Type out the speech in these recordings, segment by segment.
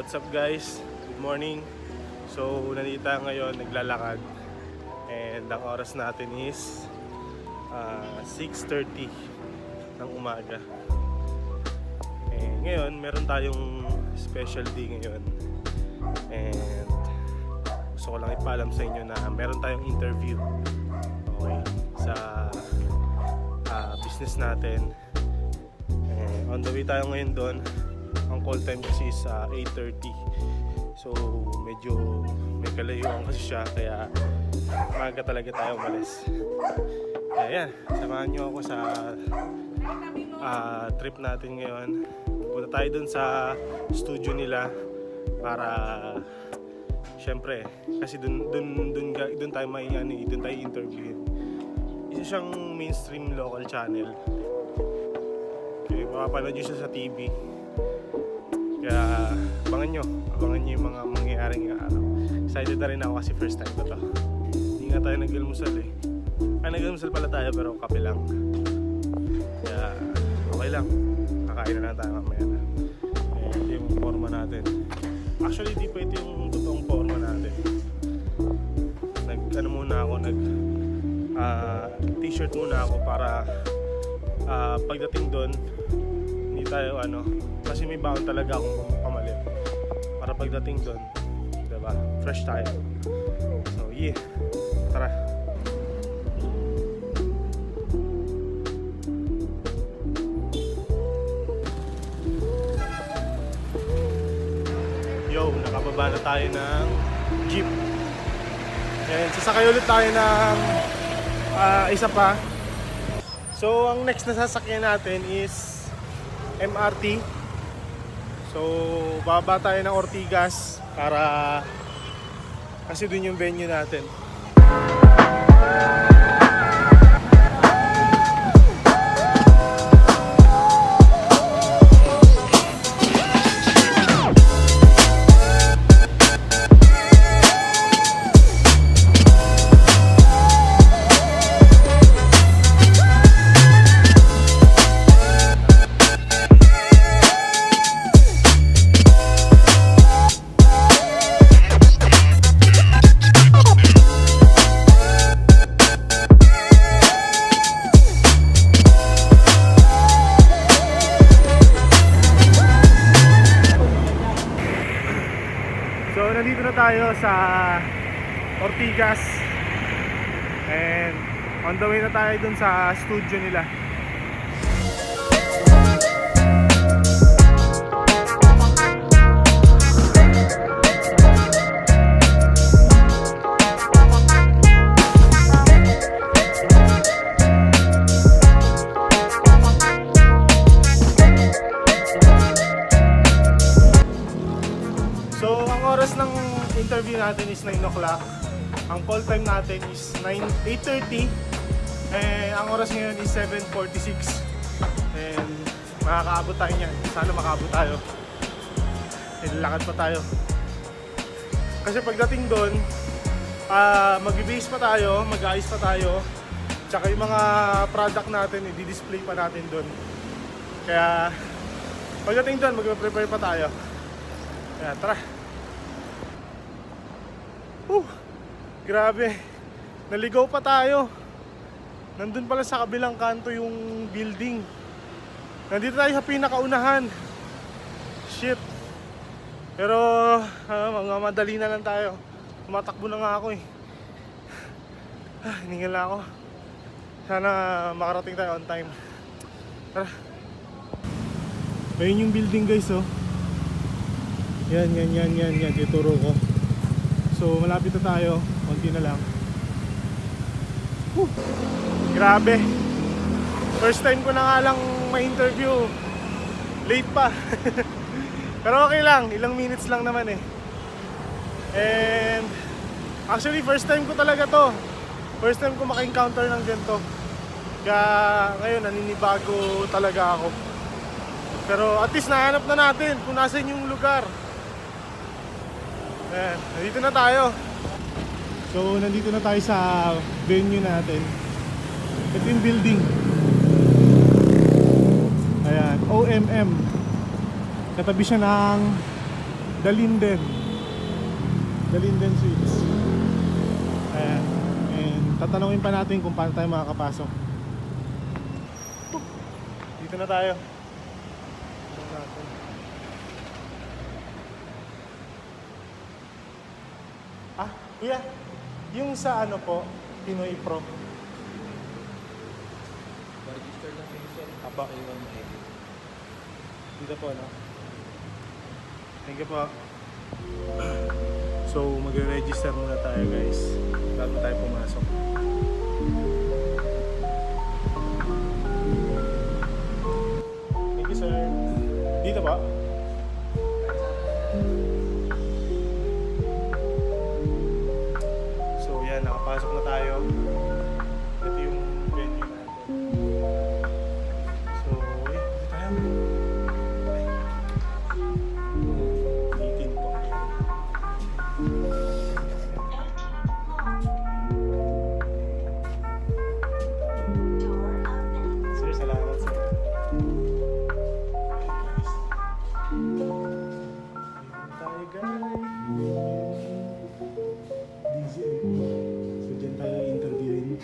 What's up guys? Good morning. So nandito tayo ngayon, naglalakad. And ang oras natin is 6:30 ng umaga. And ngayon, meron tayong special day ngayon. And gusto ko lang ipaalam sa inyo na meron tayong interview. Okay, sa business natin. And on the way tayo ngayon doon. Ang call time kasi is 8:30. So medyo may kalayuan kasi siya, kaya maaga talaga tayo umalis. Kaya yan, samahan nyo ako sa trip natin ngayon. Punta tayo dun sa studio nila para syempre, kasi dun tayo dun tayo interview. Isa siyang mainstream local channel. Okay, mapapanood nyo siya sa TV. Kaya abangan nyo yung mga mangyayaring araw. Excited na rin ako kasi first time ko to. Hindi nga tayo nag-almusal eh. Nag-almusal pala tayo pero kape lang. Kaya okay lang, kakain na lang tayo mamaya na. Ito yung forma natin. Actually di pa ito yung totoong forma natin. T-shirt muna ako para pagdating doon hindi tayo kasi may baon talaga akong pamalit para pagdating doon, diba, fresh tayo. So yeah, tara. Yo, nakababa na tayo ng jeep. And sasakay ulit tayo ng isa pa. So ang next na sasakyan natin is MRT. So baba tayo ng Ortigas para kasi dun yung venue natin. Nandito na tayo sa Ortigas and on the way na tayo dun sa studio nila. So ang oras ng interview natin is 9 o'clock. Ang call time natin is 8:30. And ang oras ngayon is 7:46. And makakaabot tayo niyan. Sana makaabot tayo. Lakad pa tayo. Kasi pagdating doon, mag-base pa tayo, mag-ayos pa tayo. Tsaka yung mga product natin, i-display pa natin doon. Kaya pagdating doon, mag-prepare pa tayo. Kaya tara. Grabe, naligaw pa tayo. Nandun pala sa kabilang kanto yung building. Nandito tayo sa pinakaunahan. Shit. Pero mga madali na lang tayo. Tumatakbo na nga ako eh. Hiningal na ako. Sana makarating tayo on time. Tara. Ayun yung building guys oh. Yan. Tuturo ko. So malapit na tayo, konti na lang. Grabe. First time ko na nga lang ma-interview. Late pa. Pero okay lang, ilang minutes lang naman eh. And actually first time ko talaga to. First time ko maka-encounter ng ganito. Kaya ngayon naninibago talaga ako. Pero at least nahanap na natin kung nasan yung lugar. Ayan, nandito na tayo. So nandito na tayo sa venue natin. Ito yung building. Ayan, OMM. Katabi siya ng Dalinden. Dalinden Sweets. Ayan. And tatanungin pa natin kung paano tayo makakapasok. Dito na tayo. Ah, kuya, yung sa ano po, Pinoy Pro. Register na kayo sir. Apa? Dito po, no? Thank you po. So, magre-register muna tayo guys bago tayo pumasok. Thank you sir. Dito ba? So yan, nakapasok na tayo. Ito yung venue natin. So, dito tayo. Meeting po. Sir, salamat sir. Tayo guys. DZI po. So dyan tayo interviewin.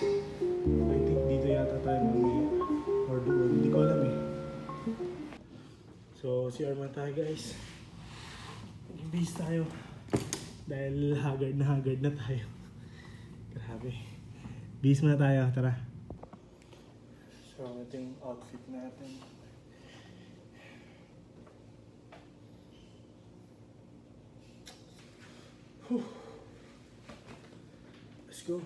I think dito yata tayo mamaya. Or doon. Hindi ko alam eh. So si Arman tayo guys. Nag-base tayo. Dahil haggard na tayo. Grabe. Base muna tayo. Tara. So ito yung outfit natin. Whew. Let's go.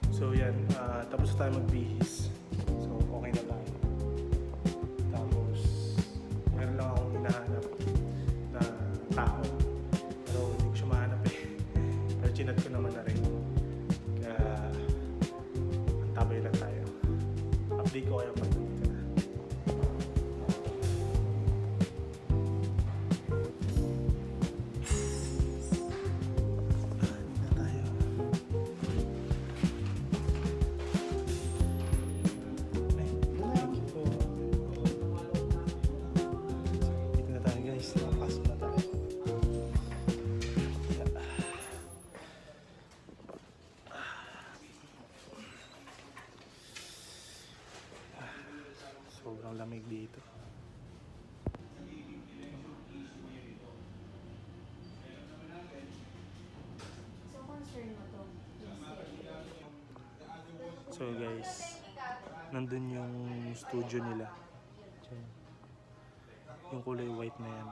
So yan, tapos tayo magbihis. So okay na tayo. Tapos meron lang akong hinahanap na tao. Pero hindi ko siya mahanap eh. Pero chinat ko naman na rin. Kaya antabay lang tayo. Update ko kayo pag nandito na. Sobrang lamig dito. So guys, nandun yung studio nila. Yung kulay white na yan.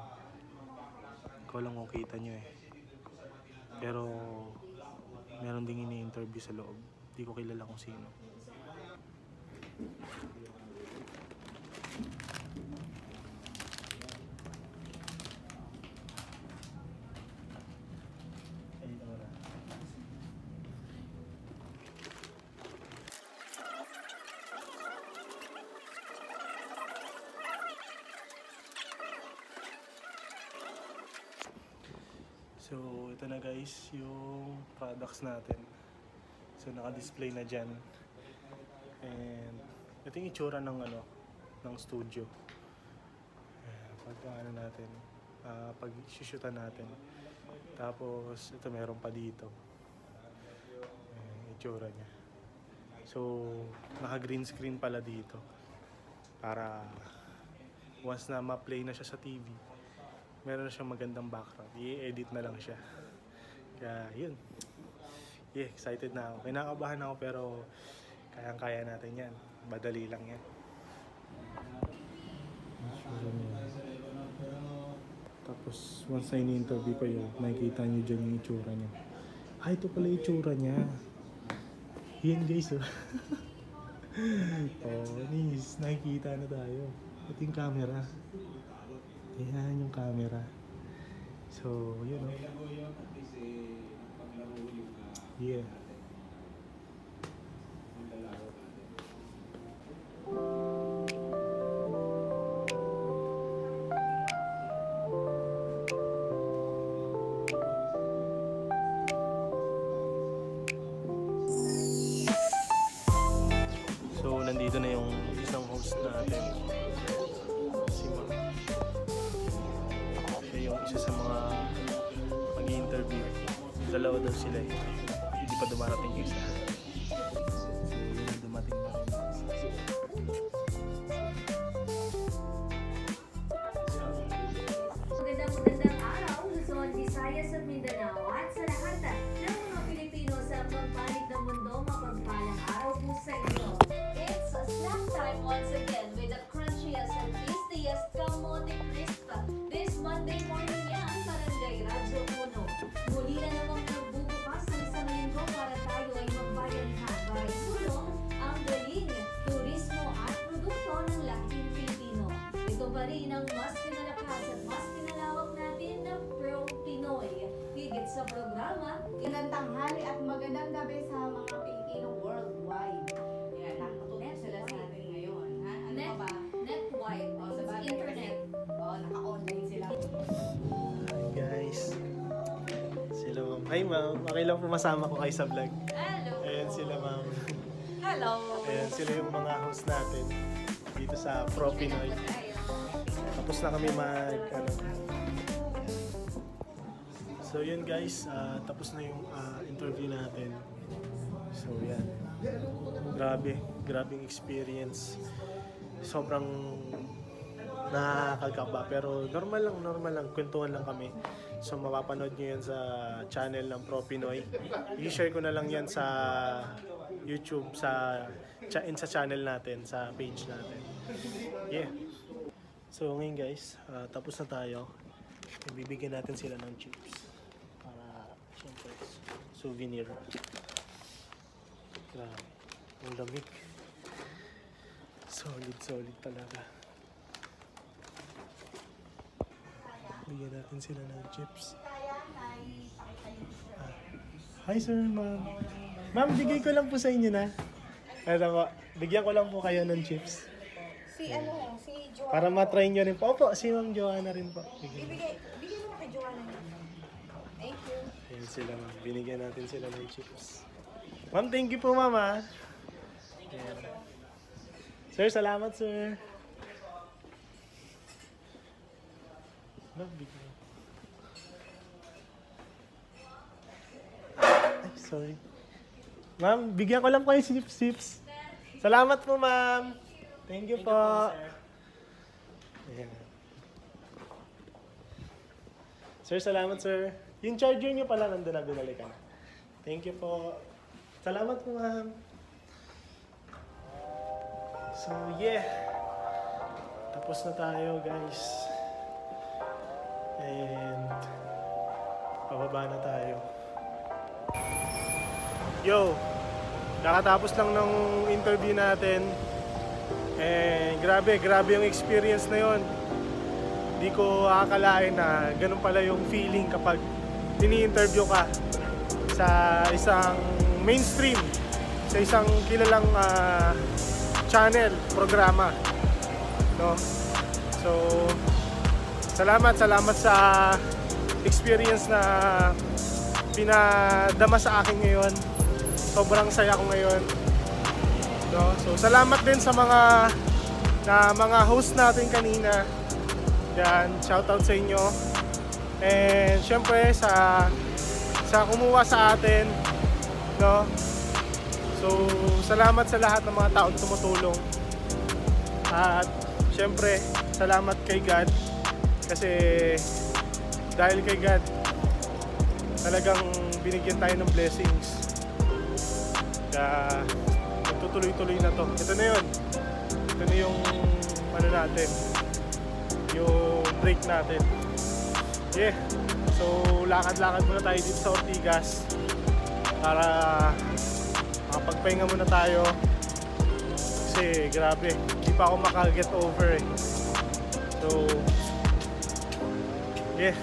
Ikaw lang kung kita nyo eh. Pero meron ding ini-interview sa loob. Di ko kilala kung sino. So, ito na guys, yung products natin. So, naka-display na dyan. And, ito yung itsura ng ano, ng studio. Pag ano natin, pag shoot-shootan natin. Tapos, ito meron pa dito. Itsura niya. So, naka-green screen pala dito. Para, once na ma-play na siya sa TV, meron na siyang magandang background. I-edit na lang siya. Kaya yun. Yeah, excited na ako. Kinakabahan ako pero kayang-kaya natin yan. Madali lang yan. Tapos once na ini-interview ko yun, makikita nyo dyan yung itsura niya. Ito pala yung itsura niya. Yan guys oh. Nis, nakikita na tayo. Ito yung camera. Ayan yung camera. So, yun o. Yeah. So, nandito na yung isang host natin. siya sa mga mag-i-interview. Dalawa daw sila eh. Hindi pa dumarating yung isa. So, yun, dumating na rin. Magandang araw, Luzon, Visayas at Mindanao at sa lahat ng mga Pilipino sa magpalit ng mundo, mapagpalang araw po sa inyo. It's a snack time once again with the crunchiest and tastiest kamote crisp. This Monday morning yan, Barangay Radyo Uno. Muli na namang nagbubukas ng isang linggo para tayo ay magbayanihan para itulong ang galing, turismo at produkto ng laking Pilipino. Ito pa rin ang mas pinalakas at mas pinalawak natin ng Pro Pinoy. Higit sa programa, Magandang tanghali at magandang gabi sa mga Pilipino worldwide. Yan, nakatutok sila sa atin ngayon. Ha? Ano net, pa ba? net-wide, Oh, sa bagay internet. Oh, naka-online sila. Hi guys. Sila ma'am. Hi ma'am. Okay lang po masama ko kayo sa vlog. Hello! Ayan sila ma'am. Hello! Ayan sila yung mga host natin dito sa Pro Pinoy. Tapos na kami So yun guys, tapos na yung interview natin. So yan. Grabing experience. Sobrang nakakagaba pero normal lang, kwentuhan lang kami. So mapapanood nyo yan sa channel ng Pro Pinoy. I-share ko na lang yan sa YouTube, sa channel natin, sa page natin. Yeah. So ngayon guys, tapos na tayo. Ibibigyan natin sila ng chips. Para siyempre souvenir. Grabe. Ang lamig. Solid talaga. Bigyan natin sila ng chips. Hi sir, ma'am. Ma'am, bigay ko lang po sa inyo na. Ano po, bigyan ko lang po kayo ng chips. Si Joanna. Para matry nyo rin po. Opo, si Ma'am Joanna rin po. Bigay mo kay Joanna niya. Thank you. Ayan sila ma'am. Binigyan natin sila ng chips. Ma'am, thank you po ma'am ha. Ayan. Sir, salamat sir. Ma'am, bigyan. Ay, sorry. Ma'am, bigyan ko lang kayo chips. Salamat po ma'am. Thank you po. Ayan. Sir, salamat sir. Yung charger nyo pala nandun na binalik ka na. Thank you po. Salamat po ma'am. So yeah. Tapos na tayo guys. And pababa na tayo. Yo! Nakatapos lang ng interview natin. And grabe yung experience na yon. Hindi ko akalain na ganun pala yung feeling kapag tini-interview ka sa isang mainstream, sa isang kilalang channel, programa. No? So, salamat sa experience na pinadama sa akin ngayon. Sobrang saya ko ngayon. No? So, salamat din sa mga host natin kanina. Yan, shoutout sa inyo. And syempre sa kumuha sa atin, no? So, salamat sa lahat ng mga taong tumutulong. At syempre, salamat kay God kasi dahil kay God talagang binigyan tayo ng blessings. Kaya tutuloy-tuloy na to. Ito na yun. Ito na yung ano natin, yung break natin. Yeah. So lakad-lakad muna tayo dito sa Ortigas para makapagpahinga muna tayo kasi grabe, hindi pa ako maka-get over eh. So yeah.